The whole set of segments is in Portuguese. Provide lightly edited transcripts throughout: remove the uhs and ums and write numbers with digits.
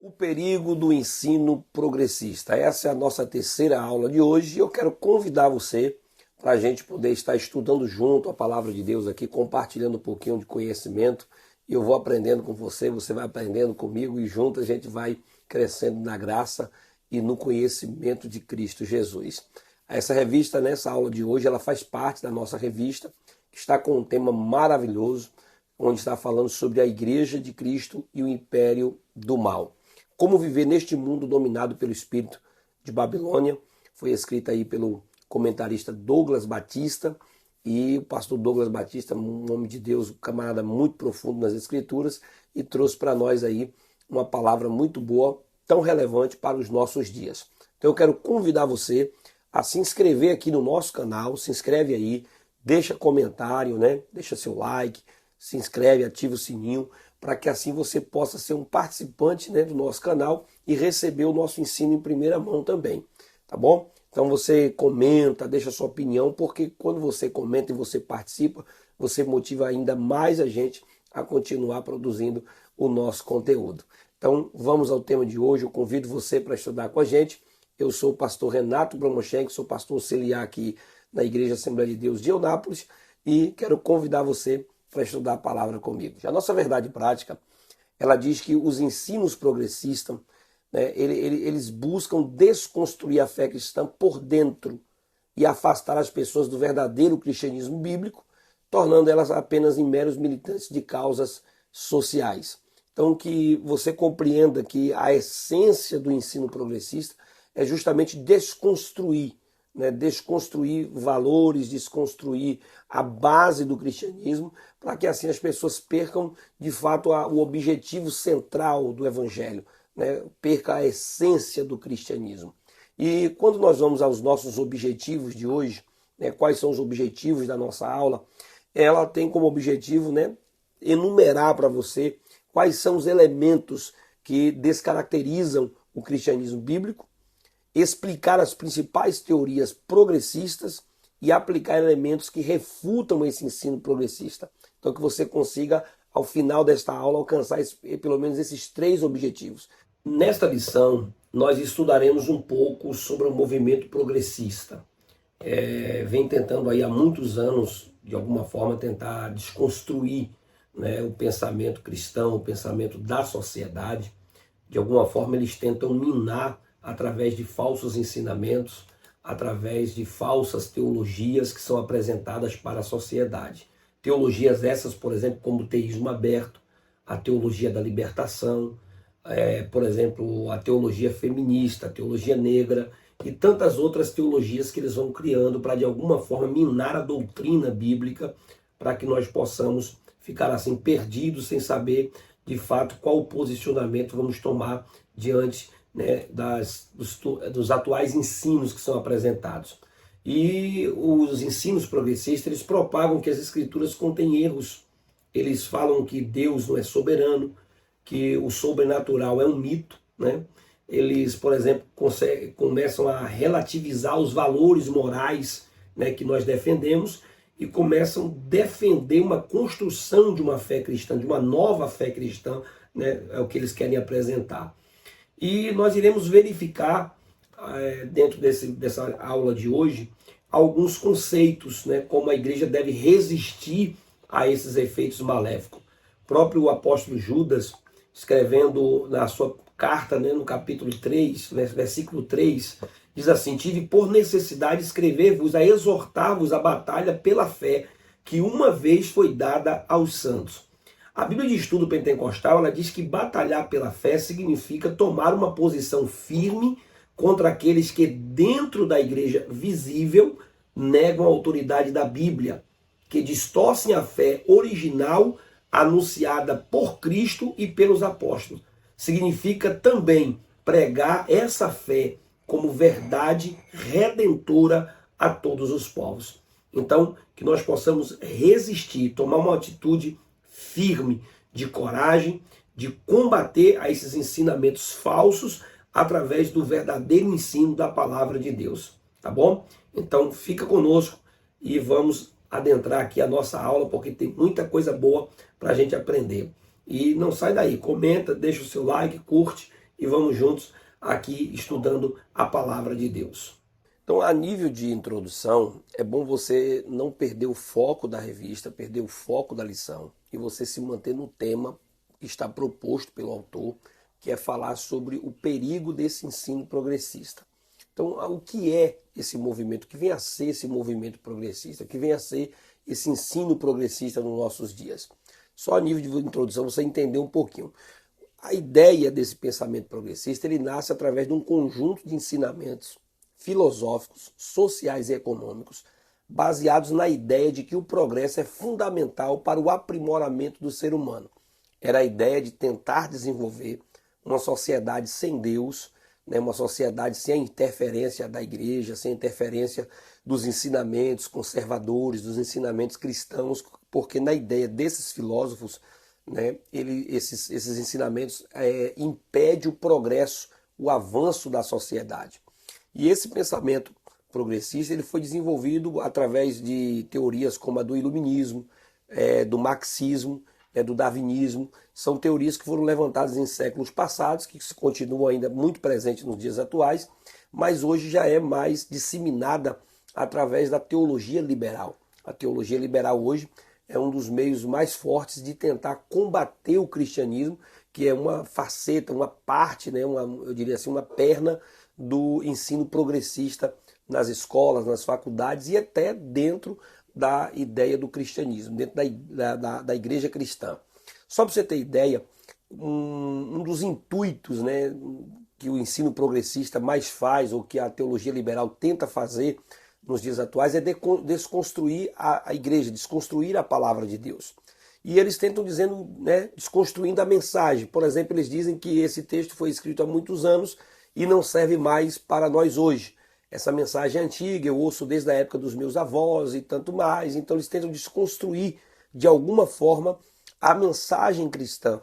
O perigo do ensino progressista. Essa é a nossa terceira aula de hoje e eu quero convidar você para a gente poder estar estudando junto a palavra de Deus aqui, compartilhando um pouquinho de conhecimento. E eu vou aprendendo com você, você vai aprendendo comigo e junto a gente vai crescendo na graça e no conhecimento de Cristo Jesus. Essa revista, nessa aula de hoje, ela faz parte da nossa revista, que está com um tema maravilhoso, onde está falando sobre a Igreja de Cristo e o Império do Mal. Como viver neste mundo dominado pelo espírito de Babilônia. Foi escrita aí pelo comentarista Douglas Batista. E o pastor Douglas Batista, um homem de Deus, um camarada muito profundo nas Escrituras, e trouxe para nós aí uma palavra muito boa, tão relevante para os nossos dias. Então eu quero convidar você a se inscrever aqui no nosso canal, se inscreve aí, deixa comentário, né? Deixa seu like, se inscreve, ativa o sininho, para que assim você possa ser um participante, né, do nosso canal e receber o nosso ensino em primeira mão também, tá bom? Então você comenta, deixa sua opinião, porque quando você comenta e você participa, você motiva ainda mais a gente a continuar produzindo o nosso conteúdo. Então vamos ao tema de hoje, eu convido você para estudar com a gente. Eu sou o pastor Renato Bromoschenk, sou pastor auxiliar aqui na Igreja Assembleia de Deus de Eunápolis e quero convidar você para estudar a palavra comigo. A nossa verdade prática, ela diz que os ensinos progressistas, né, eles buscam desconstruir a fé cristã por dentro e afastar as pessoas do verdadeiro cristianismo bíblico, tornando elas apenas em meros militantes de causas sociais. Então que você compreenda que a essência do ensino progressista é justamente desconstruir, né, desconstruir valores, desconstruir a base do cristianismo, para que assim as pessoas percam de fato o objetivo central do evangelho, né, perca a essência do cristianismo. E quando nós vamos aos nossos objetivos de hoje, né, quais são os objetivos da nossa aula, ela tem como objetivo, né, enumerar para você quais são os elementos que descaracterizam o cristianismo bíblico, explicar as principais teorias progressistas e aplicar elementos que refutam esse ensino progressista. Então que você consiga, ao final desta aula, alcançar pelo menos esses três objetivos. Nesta lição, nós estudaremos um pouco sobre o movimento progressista. Vem tentando aí há muitos anos, de alguma forma, tentar desconstruir, né, o pensamento cristão, o pensamento da sociedade. De alguma forma, eles tentam minar através de falsos ensinamentos, através de falsas teologias que são apresentadas para a sociedade. Teologias essas, por exemplo, como o teísmo aberto, a teologia da libertação, por exemplo, a teologia feminista, a teologia negra e tantas outras teologias que eles vão criando para, de alguma forma, minar a doutrina bíblica, para que nós possamos ficar assim perdidos, sem saber, de fato, qual o posicionamento vamos tomar diante, né, dos atuais ensinos que são apresentados. E os ensinos progressistas, eles propagam que as escrituras contêm erros. Eles falam que Deus não é soberano, que o sobrenatural é um mito, né? Eles, por exemplo, começam a relativizar os valores morais, né, que nós defendemos e começam a defender uma construção de uma fé cristã, de uma nova fé cristã, né? É o que eles querem apresentar. E nós iremos verificar, dentro dessa aula de hoje, alguns conceitos, né, como a igreja deve resistir a esses efeitos maléficos. O próprio apóstolo Judas, escrevendo na sua carta, né, no capítulo 3, versículo 3, diz assim: tive por necessidade escrever-vos a exortar-vos a batalha pela fé, que uma vez foi dada aos santos. A Bíblia de Estudo Pentecostal, ela diz que batalhar pela fé significa tomar uma posição firme contra aqueles que dentro da igreja visível negam a autoridade da Bíblia, que distorcem a fé original anunciada por Cristo e pelos apóstolos. Significa também pregar essa fé como verdade redentora a todos os povos. Então, que nós possamos resistir, tomar uma atitude firme, de coragem, de combater a esses ensinamentos falsos através do verdadeiro ensino da palavra de Deus, tá bom? Então fica conosco e vamos adentrar aqui a nossa aula, porque tem muita coisa boa para a gente aprender. E não sai daí, comenta, deixa o seu like, curte e vamos juntos aqui estudando a palavra de Deus. Então, a nível de introdução, é bom você não perder o foco da revista, perder o foco da lição e você se manter no tema que está proposto pelo autor, que é falar sobre o perigo desse ensino progressista. Então, o que é esse movimento? O que vem a ser esse movimento progressista? O que vem a ser esse ensino progressista nos nossos dias? Só a nível de introdução você entender um pouquinho. A ideia desse pensamento progressista, ele nasce através de um conjunto de ensinamentos filosóficos, sociais e econômicos, baseados na ideia de que o progresso é fundamental para o aprimoramento do ser humano. Era a ideia de tentar desenvolver uma sociedade sem Deus, uma sociedade sem a interferência da igreja, sem a interferência dos ensinamentos conservadores, dos ensinamentos cristãos, porque na ideia desses filósofos, esses ensinamentos impedem o progresso, o avanço da sociedade. E esse pensamento progressista ele foi desenvolvido através de teorias como a do iluminismo, do marxismo, do darwinismo. São teorias que foram levantadas em séculos passados, que continuam ainda muito presentes nos dias atuais, mas hoje já é mais disseminada através da teologia liberal. A teologia liberal hoje é um dos meios mais fortes de tentar combater o cristianismo, que é uma faceta, uma parte, eu diria assim, uma perna do ensino progressista nas escolas, nas faculdades e até dentro da ideia do cristianismo, dentro da igreja cristã. Só para você ter ideia, um dos intuitos que o ensino progressista mais faz, ou que a teologia liberal tenta fazer nos dias atuais, é desconstruir a igreja, desconstruir a palavra de Deus. E eles tentam dizendo, desconstruindo a mensagem. Por exemplo, eles dizem que esse texto foi escrito há muitos anos e não serve mais para nós hoje. Essa mensagem é antiga, eu ouço desde a época dos meus avós e tanto mais. Então eles tentam desconstruir, de alguma forma, a mensagem cristã,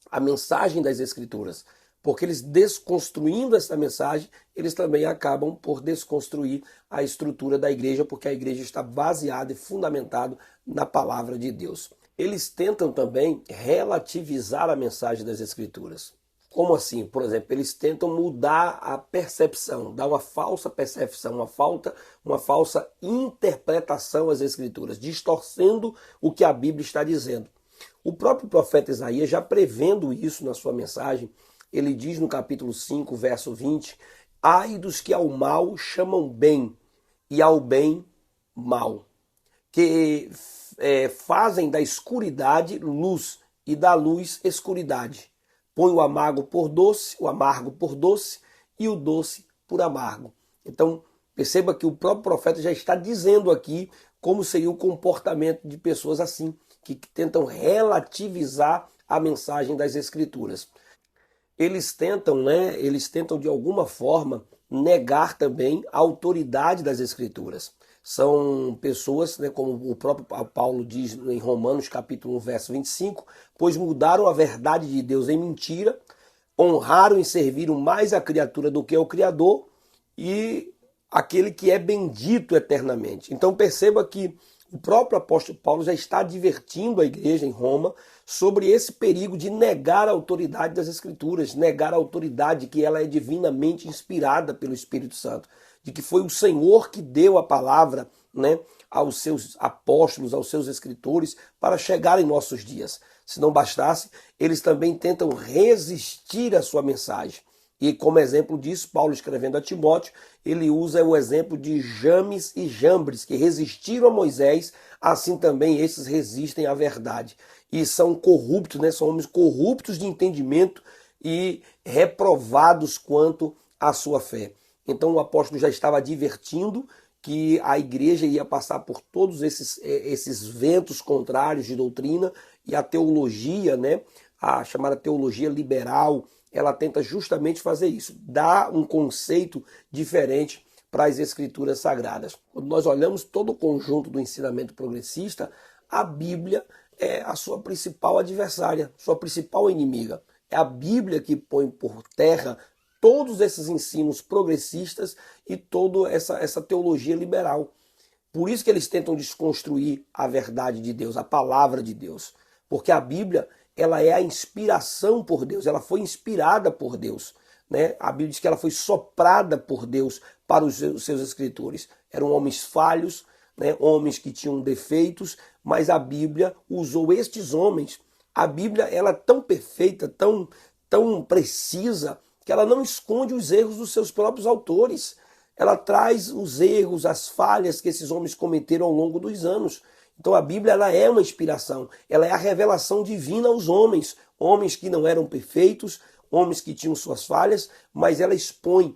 a mensagem das Escrituras. Porque eles desconstruindo essa mensagem, eles também acabam por desconstruir a estrutura da igreja, porque a igreja está baseada e fundamentada na palavra de Deus. Eles tentam também relativizar a mensagem das Escrituras. Como assim? Por exemplo, eles tentam mudar a percepção, dar uma falsa percepção, uma falsa interpretação às Escrituras, distorcendo o que a Bíblia está dizendo. O próprio profeta Isaías, já prevendo isso na sua mensagem, ele diz no capítulo 5, verso 20, ai dos que ao mal chamam bem e ao bem mal, que fazem da escuridade luz e da luz escuridade. Põe o amargo por doce e o doce por amargo. Então, perceba que o próprio profeta já está dizendo aqui como seria o comportamento de pessoas assim, que tentam relativizar a mensagem das Escrituras. Eles tentam de alguma forma negar também a autoridade das Escrituras. São pessoas, como o próprio Paulo diz em Romanos capítulo 1, verso 25, pois mudaram a verdade de Deus em mentira, honraram e serviram mais a criatura do que ao Criador e aquele que é bendito eternamente. Então perceba que o próprio apóstolo Paulo já está advertindo a igreja em Roma sobre esse perigo de negar a autoridade das Escrituras, negar a autoridade que ela é divinamente inspirada pelo Espírito Santo, de que foi o Senhor que deu a palavra aos seus apóstolos, aos seus escritores, para chegar em nossos dias. Se não bastasse, eles também tentam resistir à sua mensagem. E como exemplo disso, Paulo escrevendo a Timóteo, ele usa o exemplo de James e Jambres, que resistiram a Moisés, assim também esses resistem à verdade. E são corruptos, são homens corruptos de entendimento e reprovados quanto à sua fé. Então o apóstolo já estava advertindo que a igreja ia passar por todos esses ventos contrários de doutrina, e a teologia, a chamada teologia liberal, ela tenta justamente fazer isso, dar um conceito diferente para as Escrituras Sagradas. Quando nós olhamos todo o conjunto do ensinamento progressista, a Bíblia é a sua principal adversária, sua principal inimiga. É a Bíblia que põe por terra todos esses ensinos progressistas e toda essa teologia liberal. Por isso que eles tentam desconstruir a verdade de Deus, a palavra de Deus. Porque a Bíblia ela é a inspiração por Deus, ela foi inspirada por Deus. Né? A Bíblia diz que ela foi soprada por Deus para os seus escritores. Eram homens falhos, né? Homens que tinham defeitos, mas a Bíblia usou estes homens. A Bíblia ela é tão perfeita, tão precisa, que ela não esconde os erros dos seus próprios autores. Ela traz os erros, as falhas que esses homens cometeram ao longo dos anos. Então a Bíblia ela é uma inspiração, ela é a revelação divina aos homens, homens que não eram perfeitos, homens que tinham suas falhas, mas ela expõe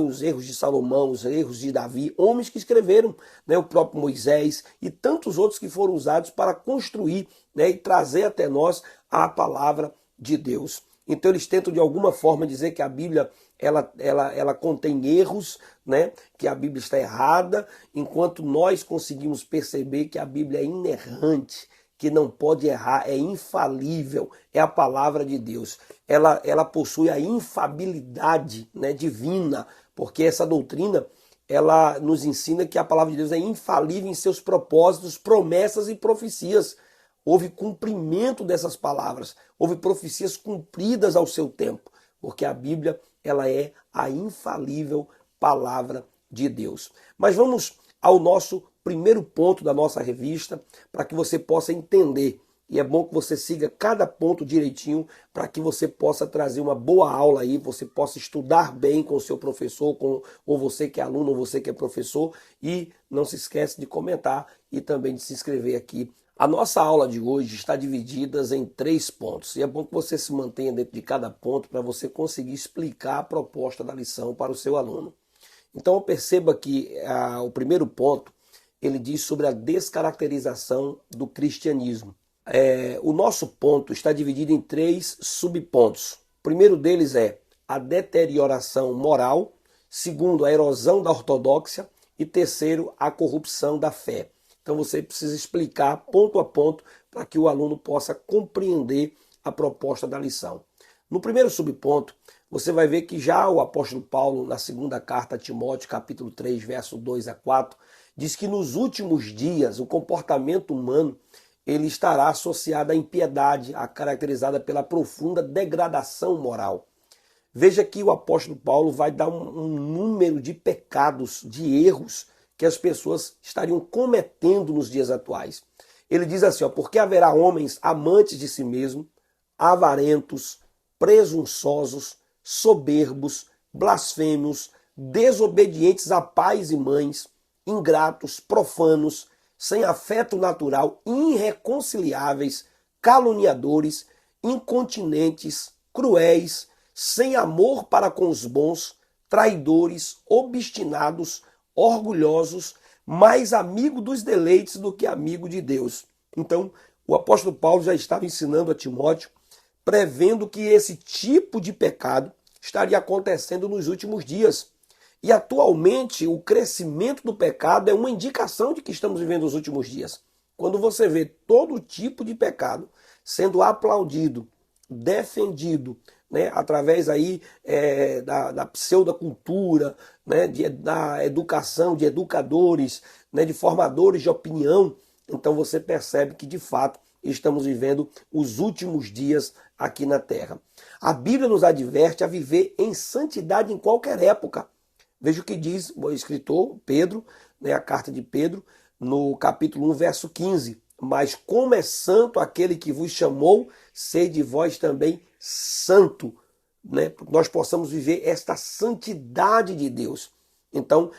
os erros de Salomão, os erros de Davi, homens que escreveram, né, o próprio Moisés e tantos outros que foram usados para construir, né, e trazer até nós a palavra de Deus. Então eles tentam de alguma forma dizer que a Bíblia ela contém erros, né, que a Bíblia está errada, enquanto nós conseguimos perceber que a Bíblia é inerrante, que não pode errar, é infalível, é a palavra de Deus. Ela possui a infabilidade, né, divina, porque essa doutrina ela nos ensina que a palavra de Deus é infalível em seus propósitos, promessas e profecias. Houve cumprimento dessas palavras, houve profecias cumpridas ao seu tempo, porque a Bíblia ela é a infalível palavra de Deus. Mas vamos ao nosso primeiro ponto da nossa revista, para que você possa entender. E é bom que você siga cada ponto direitinho, para que você possa trazer uma boa aula aí, você possa estudar bem com o seu professor, ou você que é aluno, ou você que é professor. E não se esquece de comentar e também de se inscrever aqui. A nossa aula de hoje está dividida em 3 pontos. E é bom que você se mantenha dentro de cada ponto para você conseguir explicar a proposta da lição para o seu aluno. Então perceba que o primeiro ponto, ele diz sobre a descaracterização do cristianismo. O nosso ponto está dividido em 3 subpontos. O primeiro deles é a deterioração moral, segundo, a erosão da ortodoxia e terceiro, a corrupção da fé. Então você precisa explicar ponto a ponto para que o aluno possa compreender a proposta da lição. No primeiro subponto, você vai ver que já o apóstolo Paulo, na segunda carta a Timóteo, capítulo 3, verso 2 a 4, diz que nos últimos dias o comportamento humano ele estará associado à impiedade, caracterizada pela profunda degradação moral. Veja que o apóstolo Paulo vai dar um número de pecados, de erros que as pessoas estariam cometendo nos dias atuais. Ele diz assim, porque haverá homens amantes de si mesmo, avarentos, presunçosos, soberbos, blasfêmios, desobedientes a pais e mães, ingratos, profanos, sem afeto natural, irreconciliáveis, caluniadores, incontinentes, cruéis, sem amor para com os bons, traidores, obstinados, orgulhosos, mais amigo dos deleites do que amigo de Deus. Então, o apóstolo Paulo já estava ensinando a Timóteo, prevendo que esse tipo de pecado estaria acontecendo nos últimos dias. E atualmente o crescimento do pecado é uma indicação de que estamos vivendo os últimos dias. Quando você vê todo tipo de pecado sendo aplaudido, defendido, né, através aí da pseudocultura, né, da educação, de educadores, né, de formadores de opinião, então você percebe que de fato estamos vivendo os últimos dias aqui na Terra. A Bíblia nos adverte a viver em santidade em qualquer época. Veja o que diz o escritor Pedro, né, a carta de Pedro, no capítulo 1, verso 15. Mas como é santo aquele que vos chamou, sede vós também santo, né? Nós possamos viver esta santidade de Deus. Então,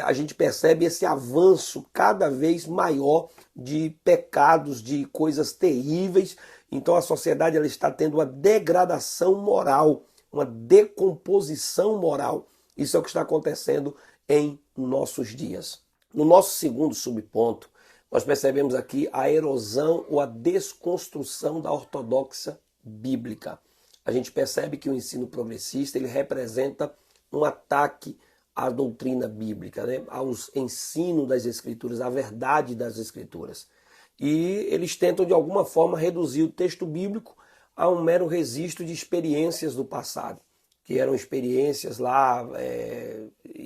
a gente percebe esse avanço cada vez maior de pecados, de coisas terríveis. Então, a sociedade ela está tendo uma degradação moral, uma decomposição moral. Isso é o que está acontecendo em nossos dias. No nosso segundo subponto, nós percebemos aqui a erosão ou a desconstrução da ortodoxia bíblica. A gente percebe que o ensino progressista ele representa um ataque à doutrina bíblica, né? Aos ensinos das Escrituras, à verdade das Escrituras. E eles tentam, de alguma forma, reduzir o texto bíblico a um mero registro de experiências do passado, que eram experiências lá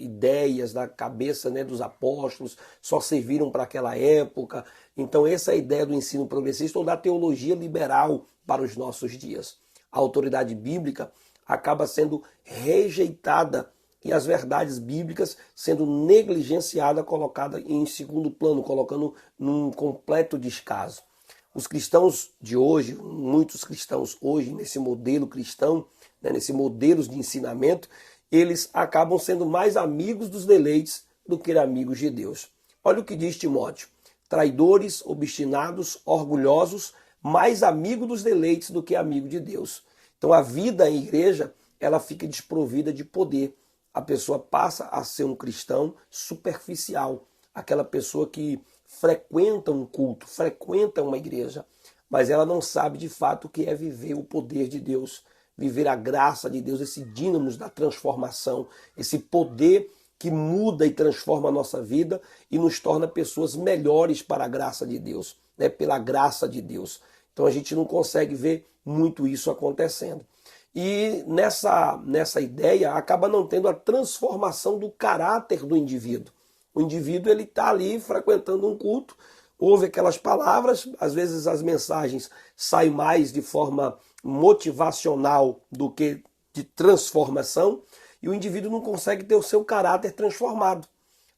ideias da cabeça, né, dos apóstolos, só serviram para aquela época. Então essa é a ideia do ensino progressista ou da teologia liberal para os nossos dias. A autoridade bíblica acaba sendo rejeitada e as verdades bíblicas sendo negligenciadas, colocada em segundo plano, colocando num completo descaso. Os cristãos de hoje, muitos cristãos hoje, nesse modelo cristão, né, nesse modelo de ensinamento, eles acabam sendo mais amigos dos deleites do que amigos de Deus. Olha o que diz Timóteo: traidores, obstinados, orgulhosos, mais amigo dos deleites do que amigo de Deus. Então a vida em igreja, ela fica desprovida de poder. A pessoa passa a ser um cristão superficial, aquela pessoa que frequenta um culto, frequenta uma igreja, mas ela não sabe de fato o que é viver o poder de Deus, viver a graça de Deus, esse dínamo da transformação, esse poder que muda e transforma a nossa vida e nos torna pessoas melhores para a graça de Deus, né? Pela graça de Deus. Então a gente não consegue ver muito isso acontecendo. E nessa ideia acaba não tendo a transformação do caráter do indivíduo. O indivíduo ele está ali frequentando um culto, ouve aquelas palavras, às vezes as mensagens saem mais de forma motivacional do que de transformação, e o indivíduo não consegue ter o seu caráter transformado.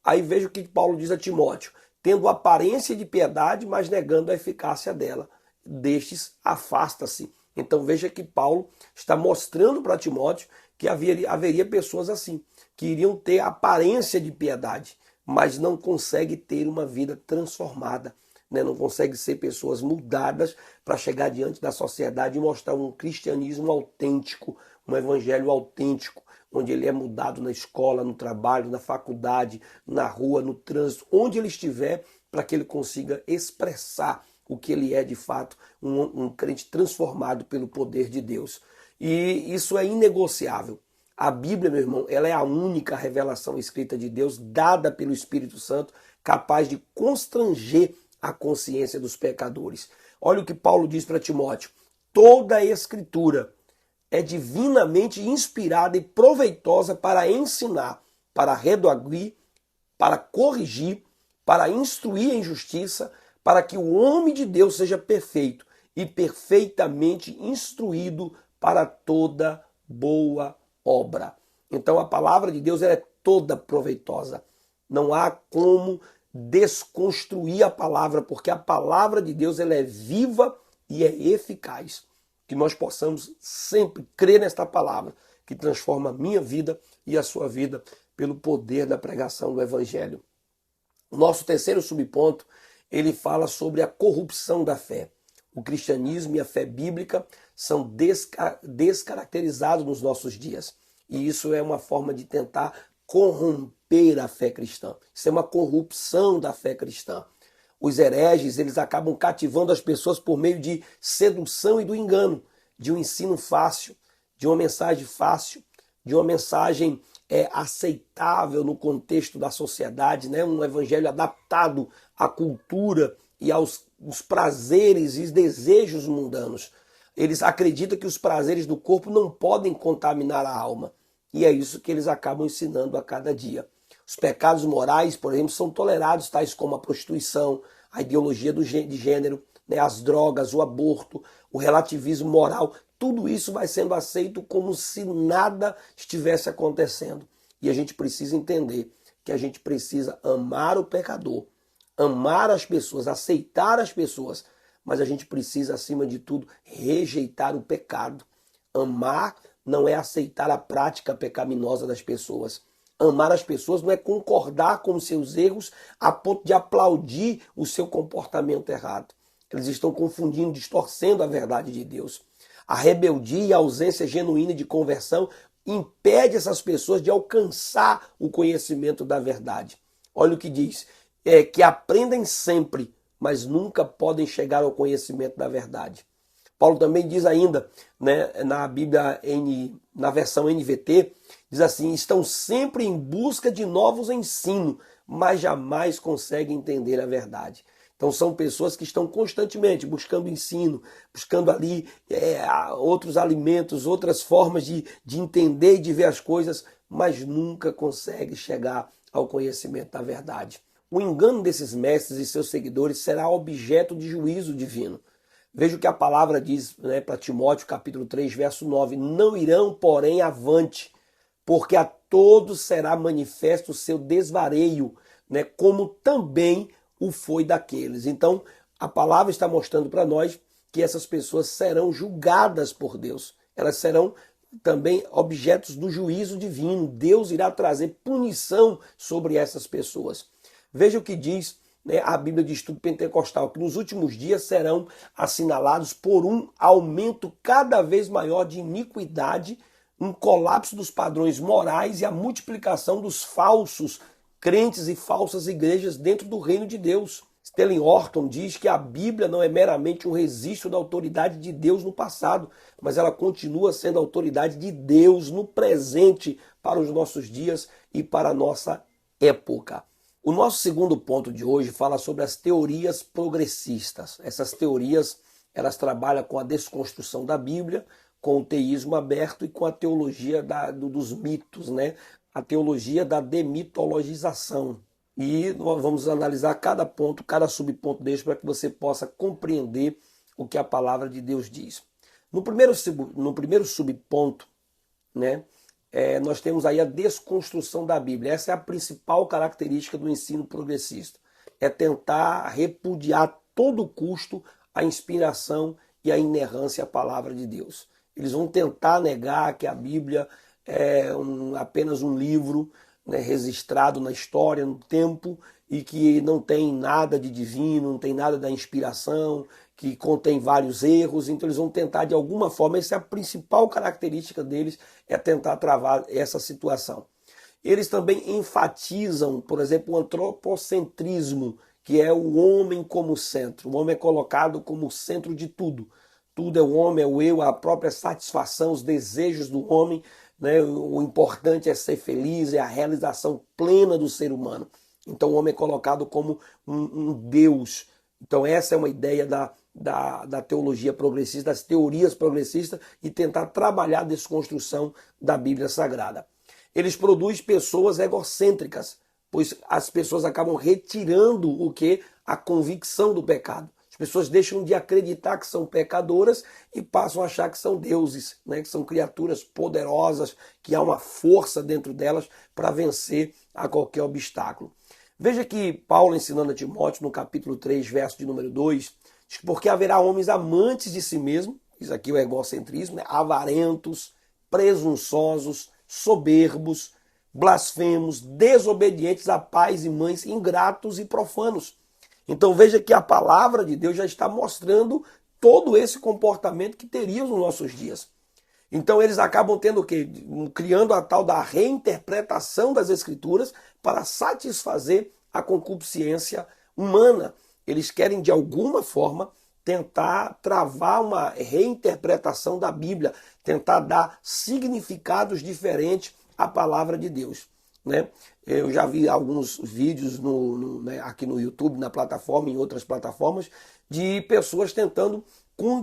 Aí veja o que Paulo diz a Timóteo: tendo aparência de piedade, mas negando a eficácia dela. Destes afasta-se. Então veja que Paulo está mostrando para Timóteo que haveria pessoas assim, que iriam ter aparência de piedade, mas não conseguem ter uma vida transformada, né? Não conseguem ser pessoas mudadas para chegar diante da sociedade e mostrar um cristianismo autêntico, um evangelho autêntico, onde ele é mudado na escola, no trabalho, na faculdade, na rua, no trânsito, onde ele estiver, para que ele consiga expressar o que ele é de fato, um crente transformado pelo poder de Deus. E isso é inegociável. A Bíblia, meu irmão, ela é a única revelação escrita de Deus, dada pelo Espírito Santo, capaz de constranger a consciência dos pecadores. Olha o que Paulo diz para Timóteo: toda a Escritura é divinamente inspirada e proveitosa para ensinar, para redarguir, para corrigir, para instruir em justiça, para que o homem de Deus seja perfeito e perfeitamente instruído para toda boa obra. Então a palavra de Deus é toda proveitosa. Não há como desconstruir a palavra, porque a palavra de Deus ela é viva e é eficaz. Que nós possamos sempre crer nesta palavra, que transforma a minha vida e a sua vida pelo poder da pregação do Evangelho. O nosso terceiro subponto, ele fala sobre a corrupção da fé. O cristianismo e a fé bíblica são descaracterizados nos nossos dias. E isso é uma forma de tentar corromper a fé cristã. Isso é uma corrupção da fé cristã. Os hereges, eles acabam cativando as pessoas por meio de sedução e do engano, de um ensino fácil, de uma mensagem fácil, de uma mensagem aceitável no contexto da sociedade, né? Um evangelho adaptado à cultura e aos prazeres e desejos mundanos. Eles acreditam que os prazeres do corpo não podem contaminar a alma. E é isso que eles acabam ensinando a cada dia. Os pecados morais, por exemplo, são tolerados, tais como a prostituição, a ideologia de gênero, né, as drogas, o aborto, o relativismo moral. Tudo isso vai sendo aceito como se nada estivesse acontecendo. E a gente precisa entender que a gente precisa amar o pecador, amar as pessoas, aceitar as pessoas, mas a gente precisa, acima de tudo, rejeitar o pecado. Amar não é aceitar a prática pecaminosa das pessoas. Amar as pessoas não é concordar com os seus erros a ponto de aplaudir o seu comportamento errado. Eles estão confundindo, distorcendo a verdade de Deus. A rebeldia e a ausência genuína de conversão impede essas pessoas de alcançar o conhecimento da verdade. Olha o que diz, que aprendem sempre, mas nunca podem chegar ao conhecimento da verdade. Paulo também diz ainda, né, na Bíblia, na versão NVT, diz assim: estão sempre em busca de novos ensinos, mas jamais conseguem entender a verdade. Então são pessoas que estão constantemente buscando ensino, buscando ali outros alimentos, outras formas de entender e de ver as coisas, mas nunca consegue chegar ao conhecimento da verdade. O engano desses mestres e seus seguidores será objeto de juízo divino. Veja o que a palavra diz, né, para Timóteo, capítulo 3, verso 9. Não irão, porém, avante, porque a todos será manifesto o seu desvareio, né, como também o foi daqueles. Então, a palavra está mostrando para nós que essas pessoas serão julgadas por Deus. Elas serão também objetos do juízo divino. Deus irá trazer punição sobre essas pessoas. Veja o que diz, né, a Bíblia de Estudo Pentecostal, que nos últimos dias serão assinalados por um aumento cada vez maior de iniquidade, um colapso dos padrões morais e a multiplicação dos falsos crentes e falsas igrejas dentro do reino de Deus. Stellan Horton diz que a Bíblia não é meramente um registro da autoridade de Deus no passado, mas ela continua sendo a autoridade de Deus no presente para os nossos dias e para a nossa época. O nosso segundo ponto de hoje fala sobre as teorias progressistas. Essas teorias, elas trabalham com a desconstrução da Bíblia, com o teísmo aberto e com a teologia dos mitos, né? A teologia da demitologização. E nós vamos analisar cada ponto, cada subponto deste para que você possa compreender o que a palavra de Deus diz. No primeiro subponto, né, nós temos aí a desconstrução da Bíblia. Essa é a principal característica do ensino progressista. É tentar repudiar a todo custo a inspiração e a inerrância à palavra de Deus. Eles vão tentar negar que a Bíblia é apenas um livro, né, registrado na história, no tempo, e que não tem nada de divino, não tem nada da inspiração, que contém vários erros. Então eles vão tentar de alguma forma, essa é a principal característica deles, é tentar travar essa situação. Eles também enfatizam, por exemplo, o antropocentrismo, que é o homem como centro. O homem é colocado como centro de tudo. Tudo é o homem, é o eu, a própria satisfação, os desejos do homem, né? O importante é ser feliz, é a realização plena do ser humano. Então o homem é colocado como um Deus. Então essa é uma ideia da teologia progressista, das teorias progressistas, e tentar trabalhar a desconstrução da Bíblia Sagrada. Eles produzem pessoas egocêntricas, pois as pessoas acabam retirando o que? A convicção do pecado. As pessoas deixam de acreditar que são pecadoras e passam a achar que são deuses, né? Que são criaturas poderosas, que há uma força dentro delas para vencer a qualquer obstáculo. Veja que Paulo, ensinando a Timóteo, no capítulo 3, verso de número 2, diz que porque haverá homens amantes de si mesmo, isso aqui é o egocentrismo, né? Avarentos, presunçosos, soberbos, blasfemos, desobedientes a pais e mães, ingratos e profanos. Então veja que a palavra de Deus já está mostrando todo esse comportamento que teríamos nos nossos dias. Então eles acabam tendo o quê? Criando a tal da reinterpretação das Escrituras para satisfazer a concupiscência humana. Eles querem de alguma forma tentar travar uma reinterpretação da Bíblia, tentar dar significados diferentes à palavra de Deus, né? Eu já vi alguns vídeos aqui no YouTube, na plataforma, em outras plataformas, de pessoas tentando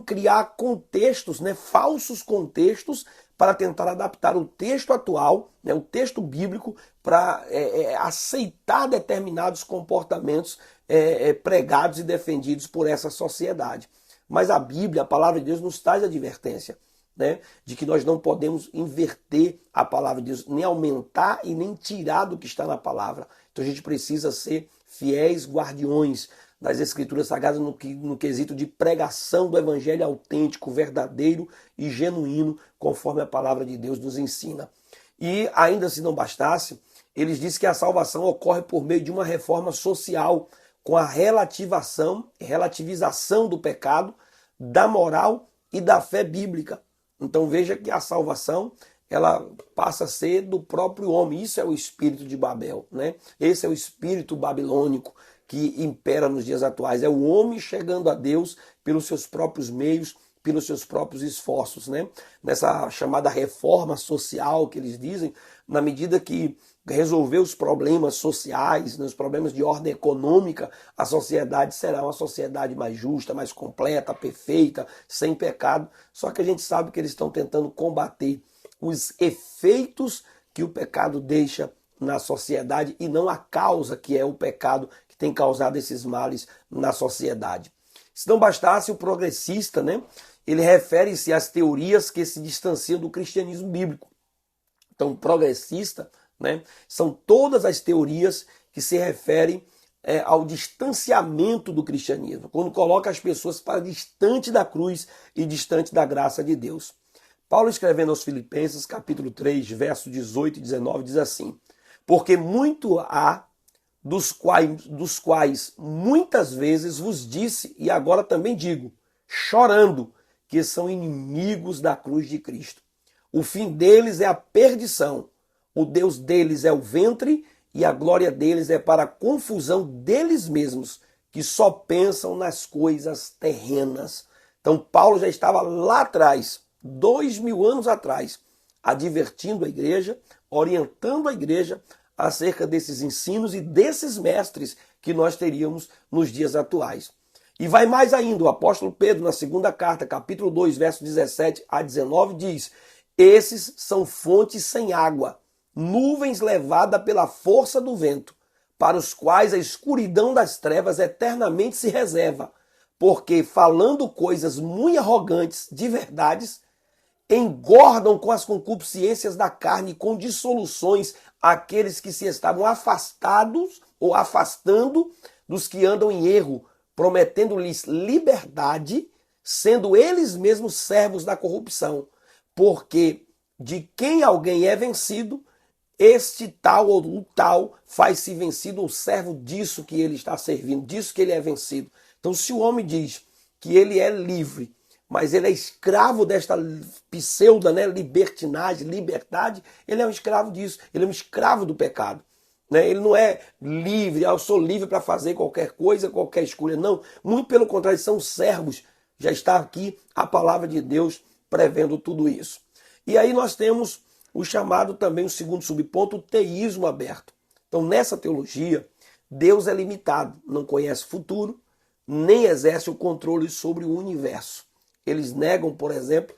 criar contextos, né, falsos contextos, para tentar adaptar o texto atual, né, o texto bíblico, para aceitar determinados comportamentos pregados e defendidos por essa sociedade. Mas a Bíblia, a palavra de Deus, nos traz advertência, né, de que nós não podemos inverter a palavra de Deus, nem aumentar e nem tirar do que está na palavra. Então a gente precisa ser fiéis guardiões das Escrituras Sagradas no quesito de pregação do evangelho autêntico, verdadeiro e genuíno, conforme a palavra de Deus nos ensina. E ainda se não bastasse, eles dizem que a salvação ocorre por meio de uma reforma social, com a relativização do pecado, da moral e da fé bíblica. Então veja que a salvação, ela passa a ser do próprio homem. Isso é o espírito de Babel, né? Esse é o espírito babilônico que impera nos dias atuais. É o homem chegando a Deus pelos seus próprios meios, pelos seus próprios esforços, né? Nessa chamada reforma social que eles dizem, na medida que resolver os problemas sociais, né, os problemas de ordem econômica, a sociedade será uma sociedade mais justa, mais completa, perfeita, sem pecado. Só que a gente sabe que eles estão tentando combater os efeitos que o pecado deixa na sociedade e não a causa, que é o pecado que tem causado esses males na sociedade. Se não bastasse, o progressista, né, ele refere-se às teorias que se distanciam do cristianismo bíblico. Então, progressista, né, são todas as teorias que se referem ao distanciamento do cristianismo, quando coloca as pessoas para distante da cruz e distante da graça de Deus. Paulo, escrevendo aos Filipenses, capítulo 3, versos 18 e 19, diz assim: porque muito há dos quais muitas vezes vos disse, e agora também digo, chorando, que são inimigos da cruz de Cristo. O fim deles é a perdição, o Deus deles é o ventre, e a glória deles é para a confusão deles mesmos, que só pensam nas coisas terrenas. Então Paulo já estava lá atrás, 2000 anos atrás, advertindo a igreja, orientando a igreja acerca desses ensinos e desses mestres que nós teríamos nos dias atuais. E vai mais ainda, o apóstolo Pedro, na segunda carta, capítulo 2, versos 17 a 19, diz: esses são fontes sem água, nuvens levadas pela força do vento, para os quais a escuridão das trevas eternamente se reserva, porque falando coisas muito arrogantes de verdades, engordam com as concupiscências da carne, com dissoluções, aqueles que se estavam afastados ou afastando dos que andam em erro, prometendo-lhes liberdade, sendo eles mesmos servos da corrupção. Porque de quem alguém é vencido, este tal ou o tal faz-se vencido ou servo disso que ele está servindo, disso que ele é vencido. Então, se o homem diz que ele é livre, mas ele é escravo desta pseudo, né, libertinagem, liberdade, ele é um escravo disso, ele é um escravo do pecado. Né? Ele não é livre, eu sou livre para fazer qualquer coisa, qualquer escolha, não. Muito pelo contrário, são servos. Já está aqui a palavra de Deus prevendo tudo isso. E aí nós temos o chamado também, o segundo subponto, o teísmo aberto. Então nessa teologia, Deus é limitado, não conhece o futuro, nem exerce o controle sobre o universo. Eles negam, por exemplo,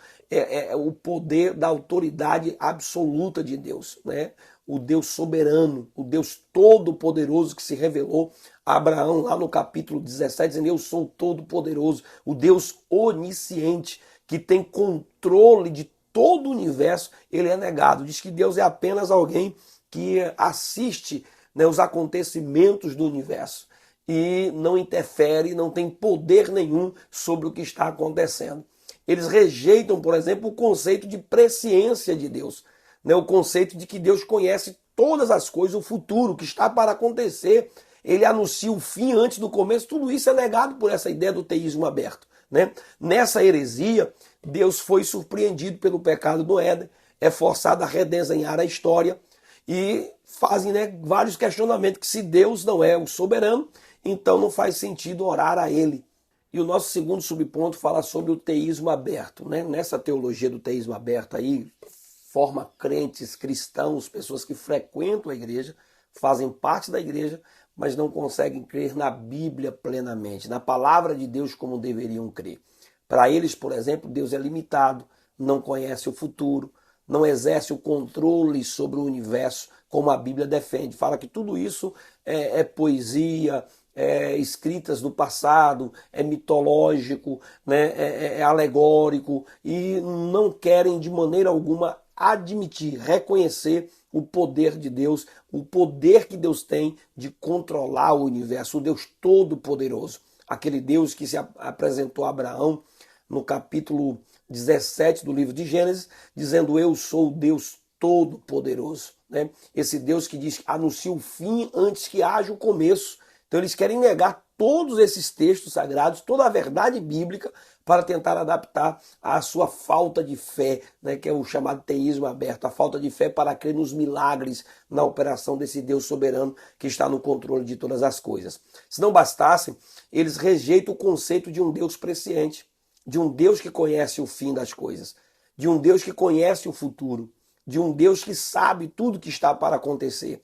o poder da autoridade absoluta de Deus, né? O Deus soberano, o Deus todo-poderoso que se revelou a Abraão lá no capítulo 17, dizendo: eu sou todo-poderoso, o Deus onisciente, que tem controle de todo o universo, ele é negado. Diz que Deus é apenas alguém que assiste, né, os acontecimentos do universo e não interfere, não tem poder nenhum sobre o que está acontecendo. Eles rejeitam, por exemplo, o conceito de presciência de Deus, né? O conceito de que Deus conhece todas as coisas, o futuro, o que está para acontecer. Ele anuncia o fim antes do começo. Tudo isso é negado por essa ideia do teísmo aberto, né? Nessa heresia, Deus foi surpreendido pelo pecado do Éden, é forçado a redesenhar a história e fazem, né, vários questionamentos, que se Deus não é o soberano, então não faz sentido orar a ele. E o nosso segundo subponto fala sobre o teísmo aberto, né? Nessa teologia do teísmo aberto aí, forma crentes, cristãos, pessoas que frequentam a igreja, fazem parte da igreja, mas não conseguem crer na Bíblia plenamente, na palavra de Deus como deveriam crer. Para eles, por exemplo, Deus é limitado, não conhece o futuro, não exerce o controle sobre o universo, como a Bíblia defende. Fala que tudo isso é poesia, escritas do passado, é mitológico, né, é alegórico, e não querem de maneira alguma admitir, reconhecer o poder de Deus, o poder que Deus tem de controlar o universo, o Deus todo-poderoso. Aquele Deus que se apresentou a Abraão no capítulo 17 do livro de Gênesis, dizendo: eu sou o Deus todo-poderoso. Né? Esse Deus que diz, anuncia o fim antes que haja o começo. Então eles querem negar todos esses textos sagrados, toda a verdade bíblica, para tentar adaptar à sua falta de fé, né, que é o chamado teísmo aberto, a falta de fé para crer nos milagres, na operação desse Deus soberano que está no controle de todas as coisas. Se não bastasse, eles rejeitam o conceito de um Deus presciente, de um Deus que conhece o fim das coisas, de um Deus que conhece o futuro. de um Deus que sabe tudo que está para acontecer.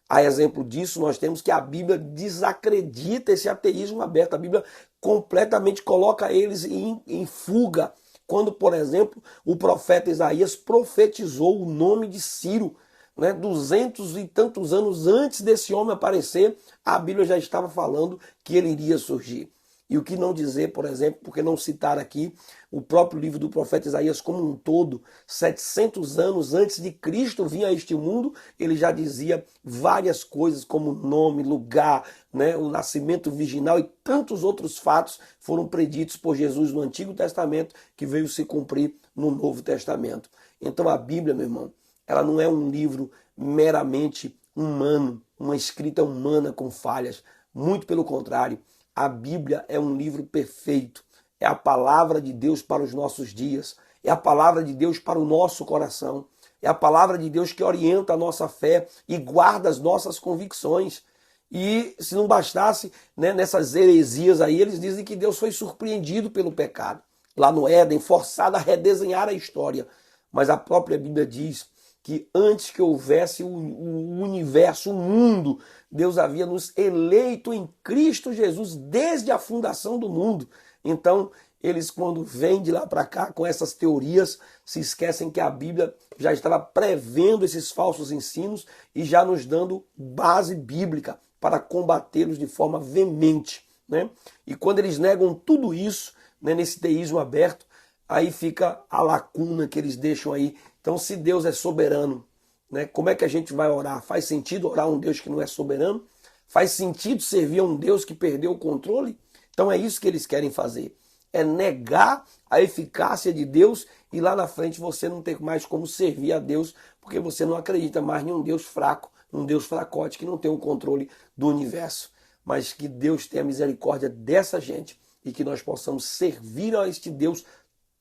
A exemplo disso, nós temos que a Bíblia desacredita esse ateísmo aberto. A Bíblia completamente coloca eles em fuga. Quando, por exemplo, o profeta Isaías profetizou o nome de Ciro, né, 200 e tantos anos antes desse homem aparecer, a Bíblia já estava falando que ele iria surgir. E o que não dizer, por exemplo, porque não citar aqui o próprio livro do profeta Isaías como um todo, 700 anos antes de Cristo vir a este mundo, ele já dizia várias coisas como nome, lugar, né, o nascimento virginal e tantos outros fatos foram preditos por Jesus no Antigo Testamento que veio se cumprir no Novo Testamento. Então a Bíblia, meu irmão, ela não é um livro meramente humano, uma escrita humana com falhas. Muito pelo contrário, a Bíblia é um livro perfeito. É a palavra de Deus para os nossos dias. É a palavra de Deus para o nosso coração. É a palavra de Deus que orienta a nossa fé e guarda as nossas convicções. E se não bastasse, né, nessas heresias aí, eles dizem que Deus foi surpreendido pelo pecado. Lá no Éden, forçado a redesenhar a história. Mas a própria Bíblia diz que antes que houvesse o universo, o mundo, Deus havia nos eleito em Cristo Jesus desde a fundação do mundo. Então, eles quando vêm de lá para cá com essas teorias, se esquecem que a Bíblia já estava prevendo esses falsos ensinos e já nos dando base bíblica para combatê-los de forma veemente, né? E quando eles negam tudo isso, né, nesse teísmo aberto, aí fica a lacuna que eles deixam aí. Então, se Deus é soberano, né, como é que a gente vai orar? Faz sentido orar a um Deus que não é soberano? Faz sentido servir a um Deus que perdeu o controle? Então é isso que eles querem fazer. É negar a eficácia de Deus e lá na frente você não ter mais como servir a Deus porque você não acredita mais em um Deus fraco, um Deus fracote que não tem o controle do universo. Mas que Deus tenha misericórdia dessa gente e que nós possamos servir a este Deus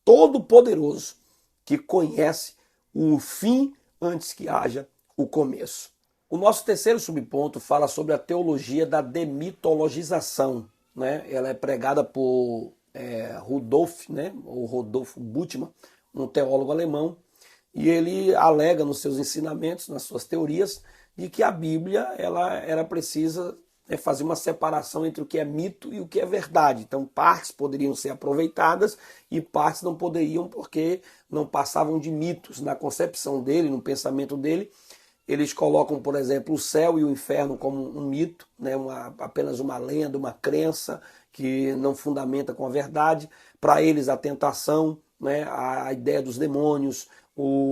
todo-poderoso que conhece o fim antes que haja o começo. O nosso terceiro subponto fala sobre a teologia da demitologização, né? Ela é pregada por Rudolf, né? Ou Rodolfo Bultmann, um teólogo alemão, e ele alega nos seus ensinamentos, nas suas teorias, de que a Bíblia ela era precisa fazer uma separação entre o que é mito e o que é verdade. Então, partes poderiam ser aproveitadas e partes não poderiam porque não passavam de mitos. Na concepção dele, no pensamento dele, eles colocam, por exemplo, o céu e o inferno como um mito, né? Apenas uma lenda, uma crença que não fundamenta com a verdade. Para eles, a tentação, né? A ideia dos demônios,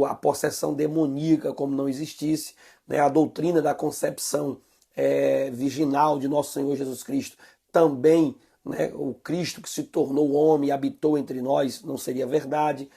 a possessão demoníaca como não existisse, né? A doutrina da concepção virginal de nosso Senhor Jesus Cristo, também, né, o Cristo que se tornou homem e habitou entre nós, não seria verdade.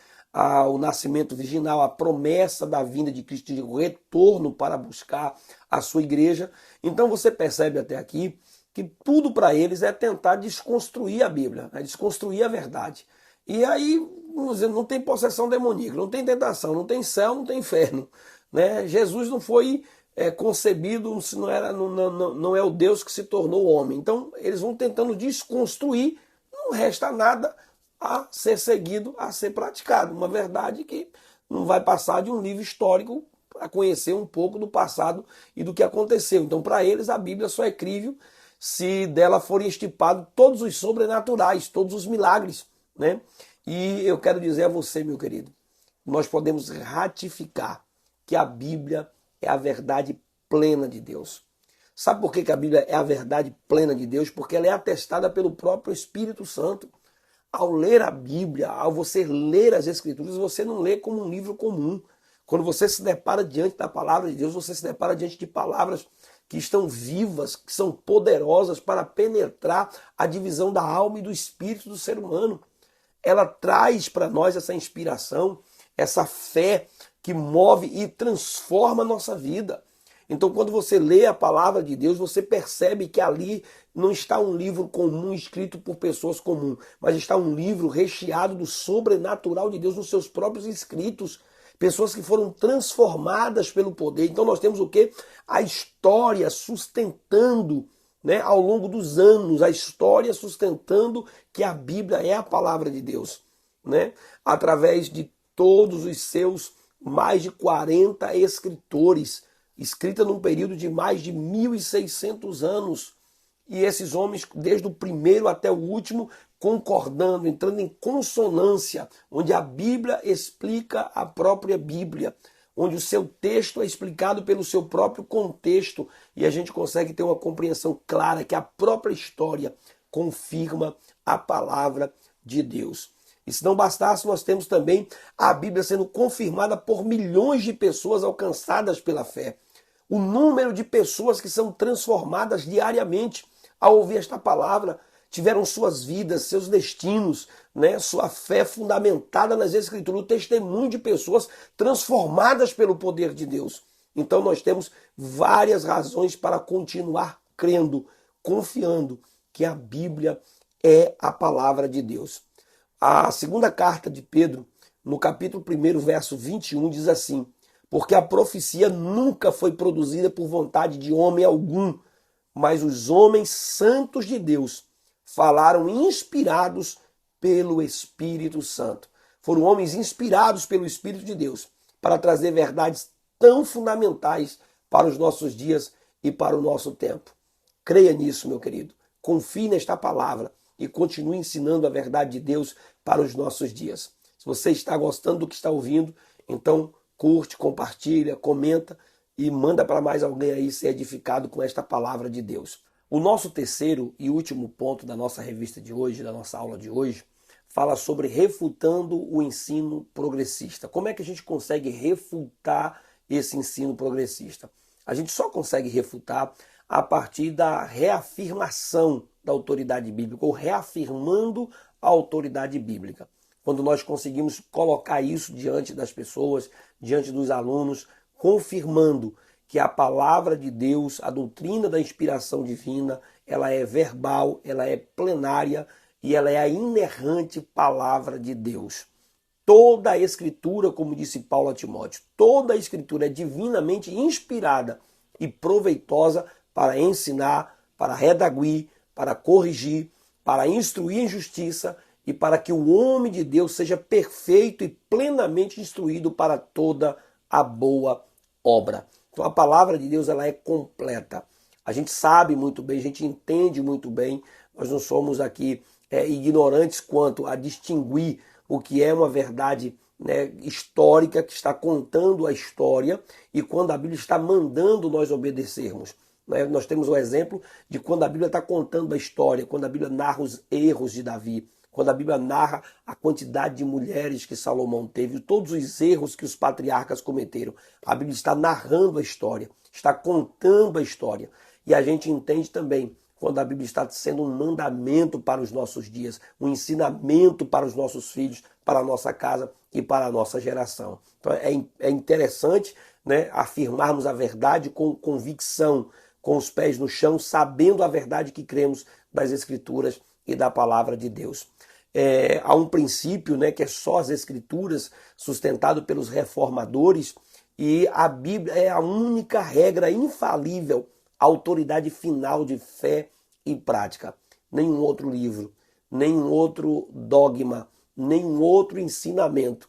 O nascimento virginal, a promessa da vinda de Cristo, de retorno para buscar a sua igreja. Então você percebe até aqui que tudo para eles é tentar desconstruir a Bíblia, né, desconstruir a verdade. E aí, vamos dizer, não tem possessão demoníaca, não tem tentação, não tem céu, não tem inferno, né? Jesus não foi concebido, se não é o Deus que se tornou homem. Então eles vão tentando desconstruir, não resta nada a ser seguido, a ser praticado. Uma verdade que não vai passar de um livro histórico para conhecer um pouco do passado e do que aconteceu. Então para eles a Bíblia só é crível se dela forem estipados todos os sobrenaturais, todos os milagres, né? E eu quero dizer a você, meu querido, nós podemos ratificar que a Bíblia é a verdade plena de Deus. Sabe por que a Bíblia é a verdade plena de Deus? Porque ela é atestada pelo próprio Espírito Santo. Ao ler a Bíblia, ao você ler as Escrituras, você não lê como um livro comum. Quando você se depara diante da palavra de Deus, você se depara diante de palavras que estão vivas, que são poderosas para penetrar a divisão da alma e do espírito do ser humano. Ela traz para nós essa inspiração, essa fé que move e transforma a nossa vida. Então, quando você lê a palavra de Deus, você percebe que ali não está um livro comum escrito por pessoas comuns, mas está um livro recheado do sobrenatural de Deus nos seus próprios escritos. Pessoas que foram transformadas pelo poder. Então nós temos o quê? A história sustentando, né, ao longo dos anos, a história sustentando que a Bíblia é a palavra de Deus, né? Através de todos os seus mais de 40 escritores, escrita num período de mais de 1.600 anos. E esses homens, desde o primeiro até o último, concordando, entrando em consonância, onde a Bíblia explica a própria Bíblia, onde o seu texto é explicado pelo seu próprio contexto e a gente consegue ter uma compreensão clara que a própria história confirma a palavra de Deus. E se não bastasse, nós temos também a Bíblia sendo confirmada por milhões de pessoas alcançadas pela fé. O número de pessoas que são transformadas diariamente ao ouvir esta palavra, tiveram suas vidas, seus destinos, né, sua fé fundamentada nas Escrituras, o testemunho de pessoas transformadas pelo poder de Deus. Então nós temos várias razões para continuar crendo, confiando que a Bíblia é a palavra de Deus. A segunda carta de Pedro, no capítulo 1, verso 21, diz assim: porque a profecia nunca foi produzida por vontade de homem algum, mas os homens santos de Deus falaram inspirados pelo Espírito Santo. Foram homens inspirados pelo Espírito de Deus para trazer verdades tão fundamentais para os nossos dias e para o nosso tempo. Creia nisso, meu querido. Confie nesta palavra e continue ensinando a verdade de Deus para os nossos dias. Se você está gostando do que está ouvindo, então curte, compartilha, comenta e manda para mais alguém aí ser edificado com esta palavra de Deus. O nosso terceiro e último ponto da nossa revista de hoje, da nossa aula de hoje, fala sobre refutando o ensino progressista. Como é que a gente consegue refutar esse ensino progressista? A gente só consegue refutar a partir da reafirmação da autoridade bíblica, ou reafirmando a autoridade bíblica. Quando nós conseguimos colocar isso diante das pessoas, diante dos alunos, confirmando que a palavra de Deus, a doutrina da inspiração divina, ela é verbal, ela é plenária e ela é a inerrante palavra de Deus. Toda a Escritura, como disse Paulo a Timóteo, toda a Escritura é divinamente inspirada e proveitosa para ensinar, para redaguir, para corrigir, para instruir em justiça e para que o homem de Deus seja perfeito e plenamente instruído para toda a boa obra. Então a palavra de Deus ela é completa. A gente sabe muito bem, a gente entende muito bem, nós não somos aqui ignorantes quanto a distinguir o que é uma verdade, né, histórica, que está contando a história, e quando a Bíblia está mandando nós obedecermos. Né? Nós temos o exemplo de quando a Bíblia está contando a história, quando a Bíblia narra os erros de Davi, quando a Bíblia narra a quantidade de mulheres que Salomão teve, todos os erros que os patriarcas cometeram. A Bíblia está narrando a história, está contando a história. E a gente entende também quando a Bíblia está sendo um mandamento para os nossos dias, um ensinamento para os nossos filhos, para a nossa casa e para a nossa geração. Então é interessante, né, afirmarmos a verdade com convicção, com os pés no chão, sabendo a verdade que cremos das Escrituras e da palavra de Deus. Há um princípio, né, que é só as Escrituras, sustentado pelos reformadores, e a Bíblia é a única regra infalível, autoridade final de fé e prática. Nenhum outro livro, nenhum outro dogma, nenhum outro ensinamento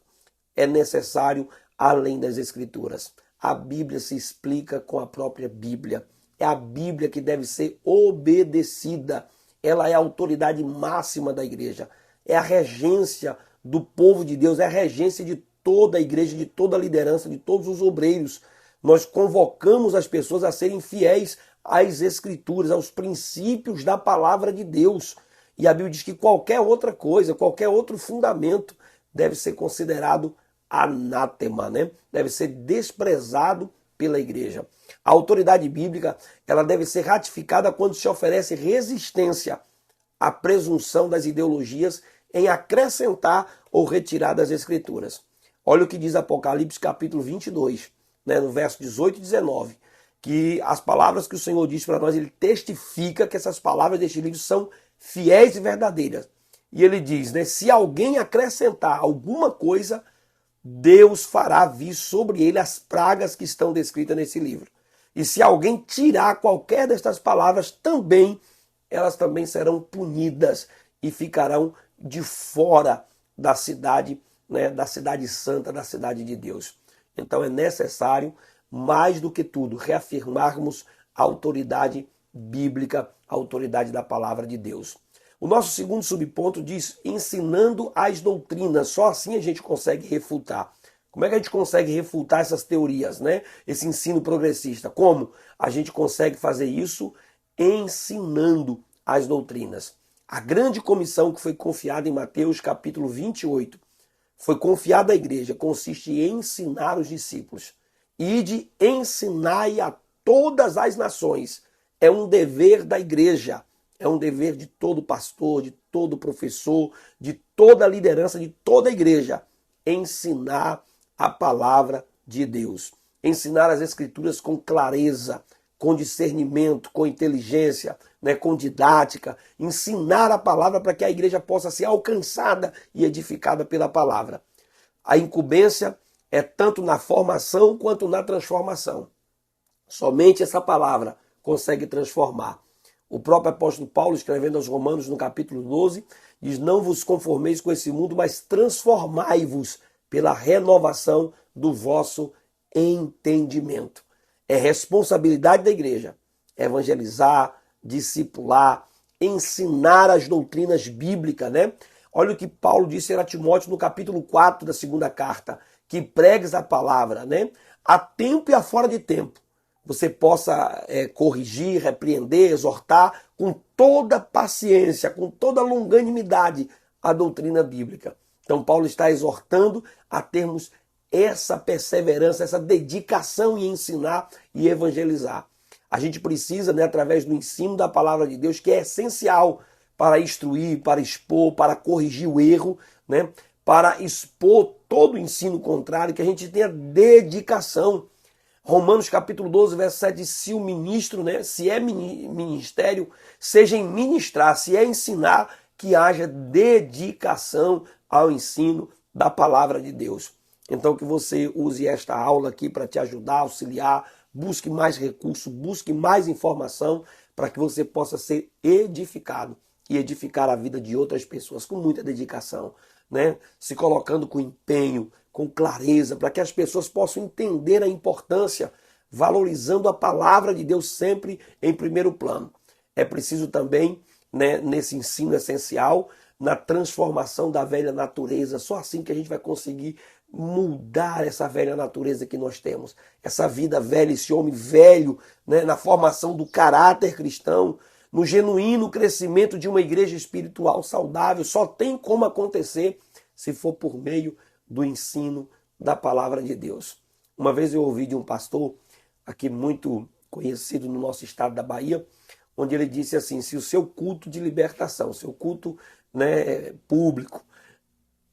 é necessário além das Escrituras. A Bíblia se explica com a própria Bíblia. É a Bíblia que deve ser obedecida. Ela é a autoridade máxima da igreja. É a regência do povo de Deus, é a regência de toda a igreja, de toda a liderança, de todos os obreiros. Nós convocamos as pessoas a serem fiéis às Escrituras, aos princípios da palavra de Deus. E a Bíblia diz que qualquer outra coisa, qualquer outro fundamento deve ser considerado anátema, né? Deve ser desprezado pela igreja. A autoridade bíblica ela deve ser ratificada quando se oferece resistência à presunção das ideologias em acrescentar ou retirar das Escrituras. Olha o que diz Apocalipse capítulo 22, né, no verso 18 e 19, que as palavras que o Senhor diz para nós, ele testifica que essas palavras deste livro são fiéis e verdadeiras. E ele diz, né, se alguém acrescentar alguma coisa, Deus fará vir sobre ele as pragas que estão descritas nesse livro. E se alguém tirar qualquer destas palavras, também elas também serão punidas e ficarão de fora da cidade, né, da cidade santa, da cidade de Deus. Então é necessário, mais do que tudo, reafirmarmos a autoridade bíblica, a autoridade da palavra de Deus. O nosso segundo subponto diz ensinando as doutrinas. Só assim a gente consegue refutar. Como é que a gente consegue refutar essas teorias, né? Esse ensino progressista? Como a gente consegue fazer isso? Ensinando as doutrinas. A grande comissão que foi confiada em Mateus capítulo 28, foi confiada à igreja, consiste em ensinar os discípulos. E de ensinar a todas as nações. É um dever da igreja. É um dever de todo pastor, de todo professor, de toda a liderança, de toda a igreja. Ensinar a palavra de Deus. Ensinar as escrituras com clareza, com discernimento, com inteligência, né, com didática. Ensinar a palavra para que a igreja possa ser alcançada e edificada pela palavra. A incumbência é tanto na formação quanto na transformação. Somente essa palavra consegue transformar. O próprio apóstolo Paulo, escrevendo aos Romanos no capítulo 12, diz: não vos conformeis com esse mundo, mas transformai-vos pela renovação do vosso entendimento. É responsabilidade da igreja evangelizar, discipular, ensinar as doutrinas bíblicas, né? Olha o que Paulo disse a Timóteo no capítulo 4 da segunda carta, que pregues a palavra, né? A tempo e a fora de tempo. Você possa corrigir, repreender, exortar com toda paciência, com toda longanimidade a doutrina bíblica. Então Paulo está exortando a termos essa perseverança, essa dedicação em ensinar e evangelizar. A gente precisa, né, através do ensino da palavra de Deus, que é essencial para instruir, para expor, para corrigir o erro, né, para expor todo o ensino contrário, que a gente tenha dedicação. Romanos capítulo 12, verso 7 diz: se o ministro, né, se é ministério, seja em ministrar, se é ensinar, que haja dedicação ao ensino da palavra de Deus. Então que você use esta aula aqui para te ajudar, auxiliar, busque mais recursos, busque mais informação para que você possa ser edificado e edificar a vida de outras pessoas com muita dedicação, né? Se colocando com empenho, com clareza, para que as pessoas possam entender a importância, valorizando a palavra de Deus sempre em primeiro plano. É preciso também, né, nesse ensino essencial, na transformação da velha natureza. Só assim que a gente vai conseguir mudar essa velha natureza que nós temos. Essa vida velha, esse homem velho, né, na formação do caráter cristão, no genuíno crescimento de uma igreja espiritual saudável. Só tem como acontecer se for por meio do ensino da palavra de Deus. Uma vez eu ouvi de um pastor, aqui muito conhecido no nosso estado da Bahia, onde ele disse assim: se o seu culto de libertação, seu culto, né, público,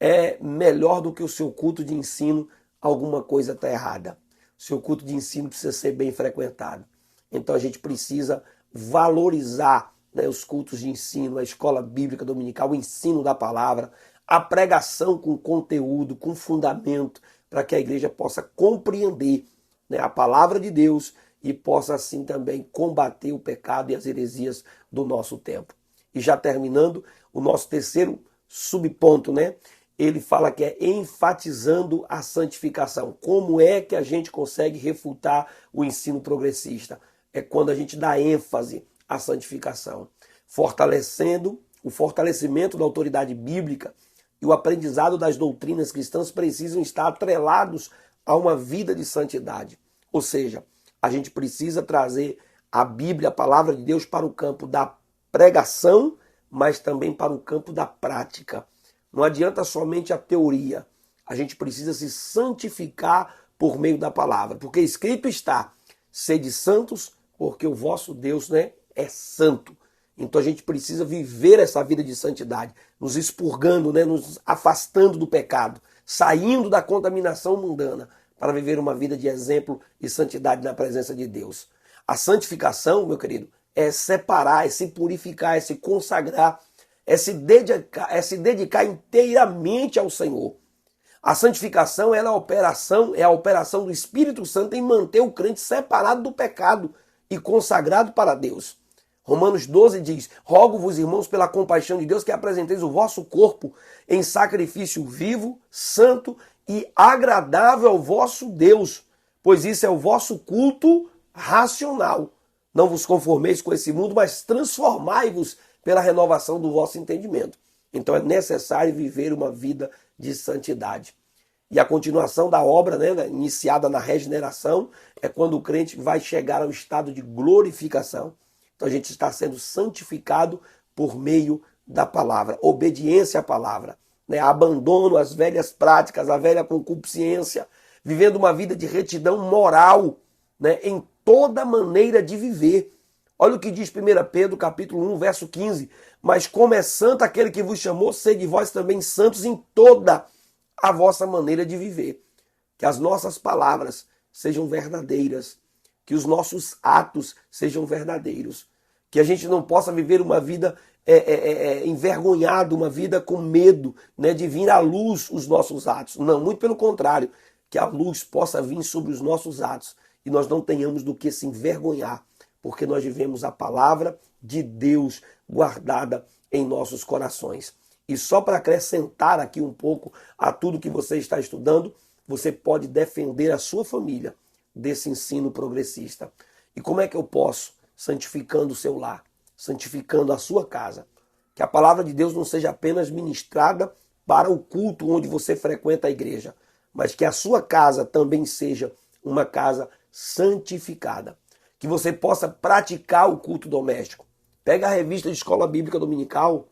é melhor do que o seu culto de ensino, alguma coisa está errada. O seu culto de ensino precisa ser bem frequentado. Então a gente precisa valorizar, né, os cultos de ensino, a escola bíblica dominical, o ensino da palavra, a pregação com conteúdo, com fundamento, para que a igreja possa compreender, né, a palavra de Deus e possa assim também combater o pecado e as heresias do nosso tempo. E já terminando, o nosso terceiro subponto, né? Ele fala que é enfatizando a santificação. Como é que a gente consegue refutar o ensino progressista? É quando a gente dá ênfase à santificação, fortalecendo o fortalecimento da autoridade bíblica e o aprendizado das doutrinas cristãs precisam estar atrelados a uma vida de santidade. Ou seja, a gente precisa trazer a Bíblia, a palavra de Deus, para o campo da pregação, mas também para o campo da prática. Não adianta somente a teoria. A gente precisa se santificar por meio da palavra. Porque escrito está: sede santos, porque o vosso Deus, né, é santo. Então a gente precisa viver essa vida de santidade, nos expurgando, né, nos afastando do pecado, saindo da contaminação mundana, para viver uma vida de exemplo e santidade na presença de Deus. A santificação, meu querido, é separar, é se purificar, é se consagrar, é se dedicar inteiramente ao Senhor. A santificação é a operação do Espírito Santo em manter o crente separado do pecado e consagrado para Deus. Romanos 12 diz: rogo-vos, irmãos, pela compaixão de Deus, que apresenteis o vosso corpo em sacrifício vivo, santo e agradável ao vosso Deus, pois isso é o vosso culto racional. Não vos conformeis com esse mundo, mas transformai-vos pela renovação do vosso entendimento. Então é necessário viver uma vida de santidade. E a continuação da obra, né, iniciada na regeneração, é quando o crente vai chegar ao estado de glorificação. Então a gente está sendo santificado por meio da palavra, obediência à palavra, né, abandono às velhas práticas, à velha concupiscência, vivendo uma vida de retidão moral, né, em toda maneira de viver. Olha o que diz 1 Pedro capítulo 1, verso 15. Mas como é santo aquele que vos chamou, sede vós também santos em toda a vossa maneira de viver. Que as nossas palavras sejam verdadeiras, que os nossos atos sejam verdadeiros, que a gente não possa viver uma vida envergonhado, uma vida com medo, né, de vir à luz os nossos atos. Não, muito pelo contrário, que a luz possa vir sobre os nossos atos e nós não tenhamos do que se envergonhar, porque nós vivemos a palavra de Deus guardada em nossos corações. E só para acrescentar aqui um pouco a tudo que você está estudando, você pode defender a sua família desse ensino progressista. E como é que eu posso? Santificando o seu lar, santificando a sua casa. Que a palavra de Deus não seja apenas ministrada para o culto onde você frequenta a igreja, mas que a sua casa também seja uma casa santificada. Que você possa praticar o culto doméstico. Pega a revista de Escola Bíblica Dominical,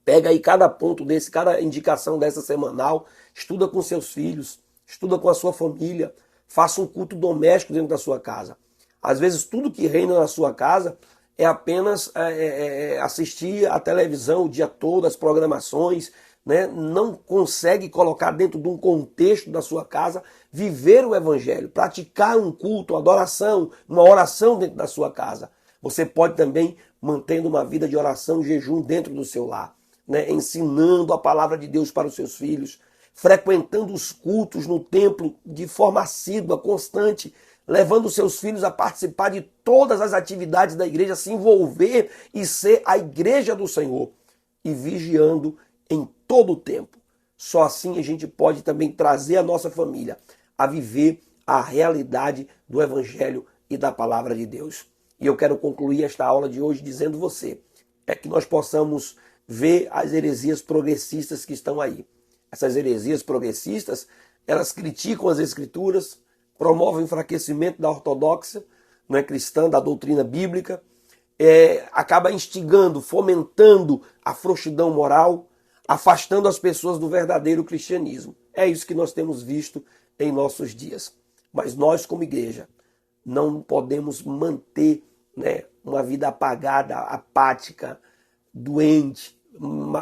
pega aí cada ponto desse, cada indicação dessa semanal, estuda com seus filhos, estuda com a sua família, faça um culto doméstico dentro da sua casa. Às vezes tudo que reina na sua casa é apenas assistir a televisão o dia todo, as programações, né? Não consegue colocar dentro de um contexto da sua casa, viver o evangelho, praticar um culto, uma adoração, uma oração dentro da sua casa. Você pode também mantendo uma vida de oração e jejum dentro do seu lar, né? Ensinando a palavra de Deus para os seus filhos, frequentando os cultos no templo de forma assídua, constante, levando seus filhos a participar de todas as atividades da igreja, se envolver e ser a igreja do Senhor, e vigiando em todo o tempo. Só assim a gente pode também trazer a nossa família a viver a realidade do Evangelho e da Palavra de Deus. E eu quero concluir esta aula de hoje dizendo você, que nós possamos ver as heresias progressistas que estão aí. Essas heresias progressistas, elas criticam as Escrituras, promovem o enfraquecimento da ortodoxia, não é cristã, da doutrina bíblica, acaba instigando, fomentando a frouxidão moral, afastando as pessoas do verdadeiro cristianismo. É isso que nós temos visto em nossos dias. Mas nós, como igreja, não podemos manter, né, uma vida apagada, apática, doente,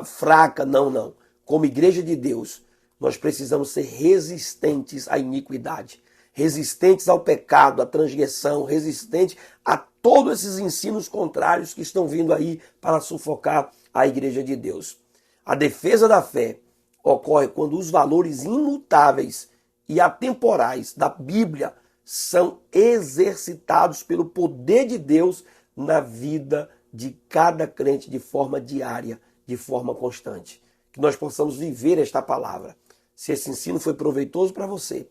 fraca, não. Como igreja de Deus, nós precisamos ser resistentes à iniquidade, resistentes ao pecado, à transgressão, resistentes a todos esses ensinos contrários que estão vindo aí para sufocar a igreja de Deus. A defesa da fé ocorre quando os valores imutáveis e atemporais da Bíblia são exercitados pelo poder de Deus na vida de cada crente de forma diária, de forma constante. Que nós possamos viver esta palavra. Se esse ensino foi proveitoso para você,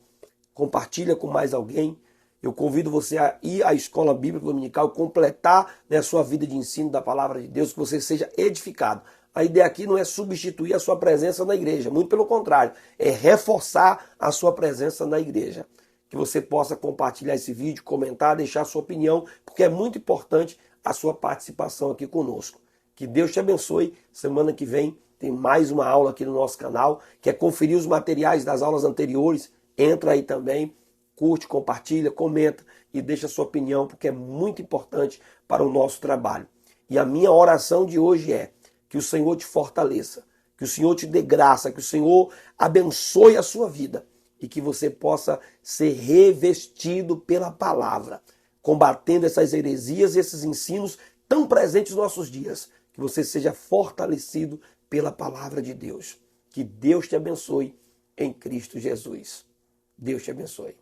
compartilha com mais alguém. Eu convido você a ir à Escola Bíblica Dominical, completar, né, a sua vida de ensino da palavra de Deus, que você seja edificado. A ideia aqui não é substituir a sua presença na igreja, muito pelo contrário, é reforçar a sua presença na igreja. Que você possa compartilhar esse vídeo, comentar, deixar a sua opinião, porque é muito importante a sua participação aqui conosco. Que Deus te abençoe. Semana que vem tem mais uma aula aqui no nosso canal. Quer conferir os materiais das aulas anteriores? Entra aí também, curte, compartilha, comenta e deixa a sua opinião, porque é muito importante para o nosso trabalho. E a minha oração de hoje é que o Senhor te fortaleça, que o Senhor te dê graça, que o Senhor abençoe a sua vida e que você possa ser revestido pela palavra, combatendo essas heresias e esses ensinos tão presentes nos nossos dias. Que você seja fortalecido pela palavra de Deus. Que Deus te abençoe em Cristo Jesus. Deus te abençoe.